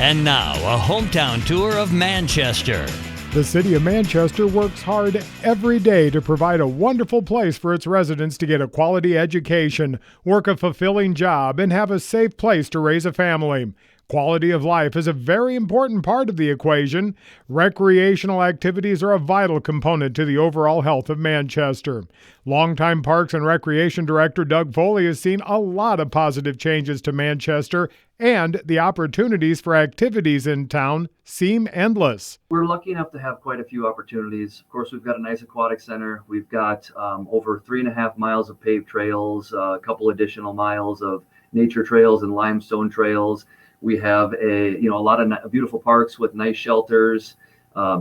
And now, a hometown tour of Manchester. The City of Manchester works hard every day to provide a wonderful place for its residents to get a quality education, work a fulfilling job, and have a safe place to raise a family. Quality of life is a very important part of the equation. Recreational activities are a vital component to the overall health of Manchester. Longtime Parks and Recreation Director Doug Foley has seen a lot of positive changes to Manchester, and the opportunities for activities in town seem endless. We're lucky enough to have quite a few opportunities. Of course, we've got a nice aquatic center. We've got over 3.5 miles of paved trails, a couple additional miles of nature trails and limestone trails. We have a lot of beautiful parks with nice shelters,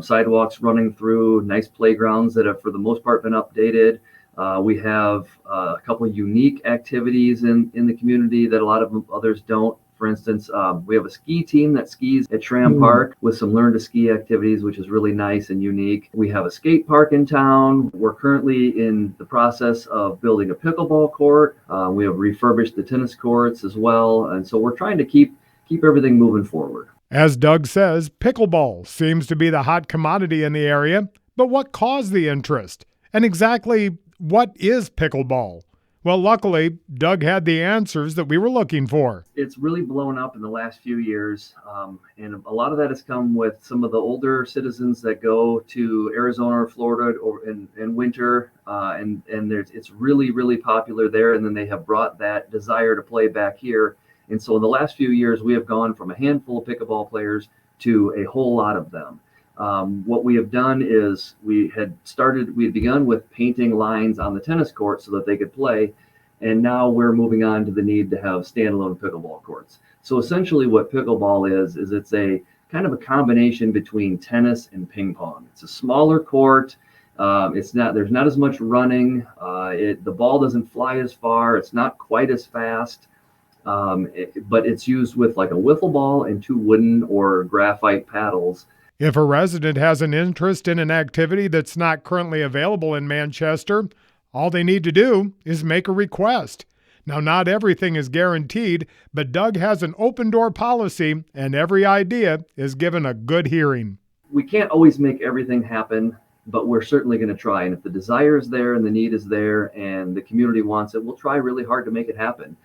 sidewalks running through, nice playgrounds that have for the most part been updated. We have a couple of unique activities in the community that a lot of others don't. For instance, we have a ski team that skis at Schramm Park with some learn to ski activities, which is really nice and unique. We have a skate park in town. We're currently in the process of building a pickleball court. We have refurbished the tennis courts as well. And so we're trying to keep everything moving forward. As Doug says, pickleball seems to be the hot commodity in the area. But what caused the interest? And exactly what is pickleball? Well, luckily, Doug had the answers that we were looking for. It's really blown up in the last few years, and a lot of that has come with some of the older citizens that go to Arizona or Florida in winter, and it's really, really popular there, and then they have brought that desire to play back here. And so in the last few years, we have gone from a handful of pickleball players to a whole lot of them. What we have done is we had begun with painting lines on the tennis court so that they could play. And now we're moving on to the need to have standalone pickleball courts. So essentially what pickleball is it's a kind of a combination between tennis and ping pong. It's a smaller court. There's not as much running. The ball doesn't fly as far. It's not quite as fast. But it's used with like a wiffle ball and 2 wooden or graphite paddles. If a resident has an interest in an activity that's not currently available in Manchester, all they need to do is make a request. Now, not everything is guaranteed, but Doug has an open door policy, and every idea is given a good hearing. We can't always make everything happen, but we're certainly going to try. And if the desire is there and the need is there and the community wants it, we'll try really hard to make it happen.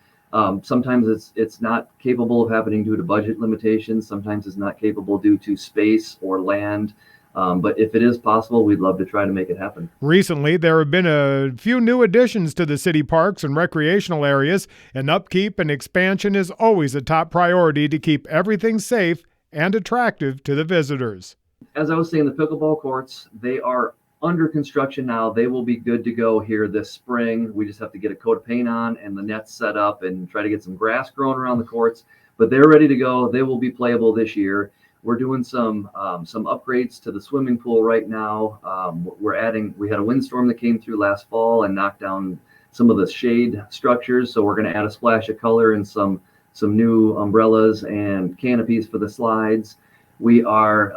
Sometimes it's not capable of happening due to budget limitations. Sometimes it's not capable due to space or land. But if it is possible, we'd love to try to make it happen. Recently, there have been a few new additions to the city parks and recreational areas, and upkeep and expansion is always a top priority to keep everything safe and attractive to the visitors. As I was saying, the pickleball courts, they are under construction now. They will be good to go here this spring. We just have to get a coat of paint on and the nets set up and try to get some grass growing around the courts. But they're ready to go. They will be playable this year. We're doing some upgrades to the swimming pool right now. We had a windstorm that came through last fall and knocked down some of the shade structures. So we're going to add a splash of color and some new umbrellas and canopies for the slides. We are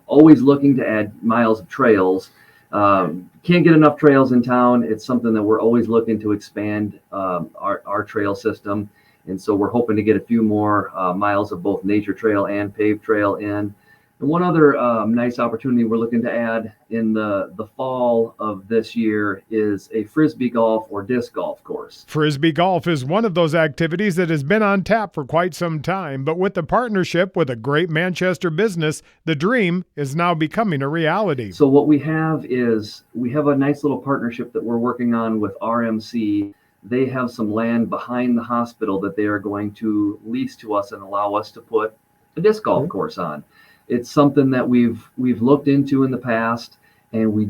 always looking to add miles of trails. Can't get enough trails in town. It's something that we're always looking to expand our trail system. And so we're hoping to get a few more miles of both nature trail and paved trail in. And one other nice opportunity we're looking to add in the fall of this year is a frisbee golf or disc golf course. Frisbee golf is one of those activities that has been on tap for quite some time, but with the partnership with a great Manchester business, the dream is now becoming a reality. So what we have is we have a nice little partnership that we're working on with RMC. They have some land behind the hospital that they are going to lease to us and allow us to put a disc golf course on. It's something that we've looked into in the past, and we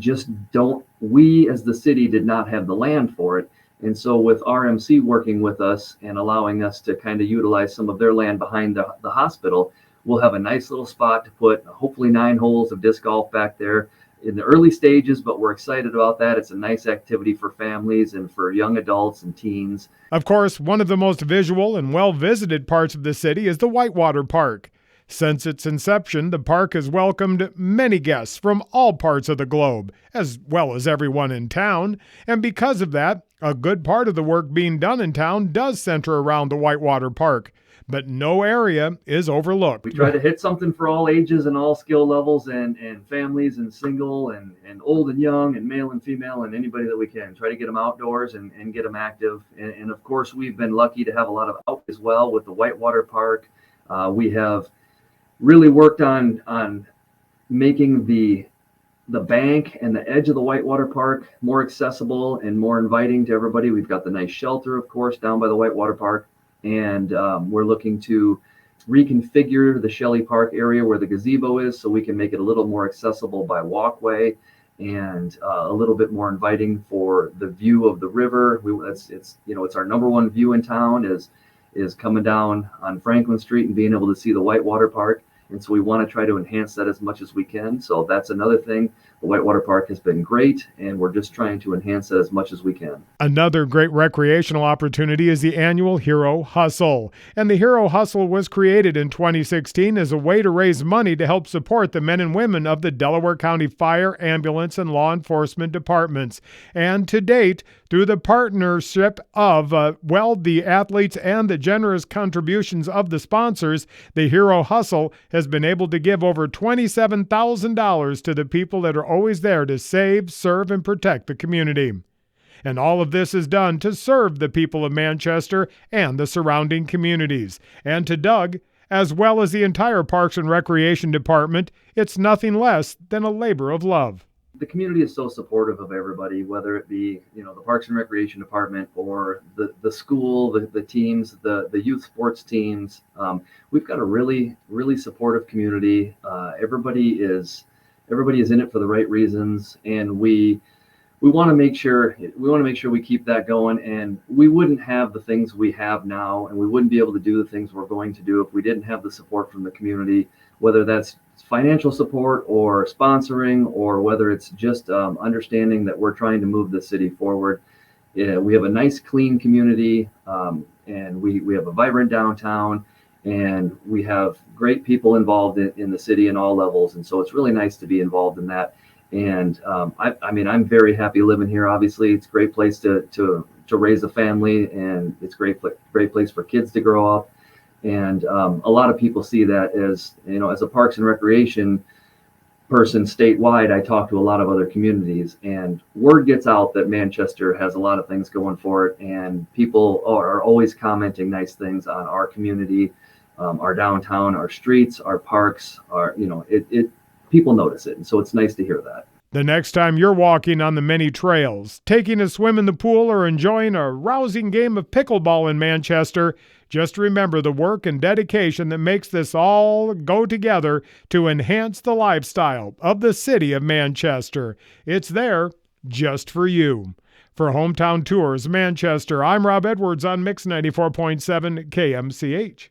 as the city did not have the land for it. And so with RMC working with us and allowing us to kind of utilize some of their land behind the hospital, we'll have a nice little spot to put hopefully 9 holes of disc golf back there in the early stages, but we're excited about that. It's a nice activity for families and for young adults and teens. Of course, one of the most visual and well-visited parts of the city is the Whitewater Park. Since its inception, the park has welcomed many guests from all parts of the globe, as well as everyone in town, and because of that, a good part of the work being done in town does center around the Whitewater Park. but no area is overlooked. We try to hit something for all ages and all skill levels and families and single and old and young and male and female and anybody that we can. Try to get them outdoors and get them active. And of course, we've been lucky to have a lot of out as well with the Whitewater Park. We have really worked on making the bank and the edge of the Whitewater Park more accessible and more inviting to everybody. We've got the nice shelter, of course, down by the Whitewater Park. And we're looking to reconfigure the Shelley Park area where the gazebo is so we can make it a little more accessible by walkway and a little bit more inviting for the view of the river. It's our number one view in town is coming down on Franklin Street and being able to see the Whitewater Park. And so we want to try to enhance that as much as we can. So that's another thing. The Whitewater Park has been great, and we're just trying to enhance it as much as we can. Another great recreational opportunity is the annual Hero Hustle. And the Hero Hustle was created in 2016 as a way to raise money to help support the men and women of the Delaware County Fire, Ambulance, and Law Enforcement Departments. And to date, through the partnership of, the athletes and the generous contributions of the sponsors, the Hero Hustle has been able to give over $27,000 to the people that are always there to save, serve, and protect the community. And all of this is done to serve the people of Manchester and the surrounding communities. And to Doug, as well as the entire Parks and Recreation Department, it's nothing less than a labor of love. The community is so supportive of everybody, whether it be, the Parks and Recreation Department or the school, the teams, the youth sports teams. We've got a really, really supportive community. Everybody is in it for the right reasons, and we want to make sure we keep that going. And we wouldn't have the things we have now, and we wouldn't be able to do the things we're going to do if we didn't have the support from the community, whether that's financial support or sponsoring, or whether it's just understanding that we're trying to move the city forward. We have a nice, clean community, and we have a vibrant downtown, and we have great people involved in the city in all levels. And so it's really nice to be involved in that. And I'm very happy living here. Obviously, it's a great place to raise a family, and it's a great place for kids to grow up. And a lot of people see that as a Parks and Recreation person statewide. I talk to a lot of other communities, and word gets out that Manchester has a lot of things going for it, and people are always commenting nice things on our community, our downtown, our streets, our parks. People notice it, and so it's nice to hear that. The next time you're walking on the many trails, taking a swim in the pool, or enjoying a rousing game of pickleball in Manchester, just remember the work and dedication that makes this all go together to enhance the lifestyle of the city of Manchester. It's there just for you. For Hometown Tours Manchester, I'm Rob Edwards on Mix 94.7 KMCH.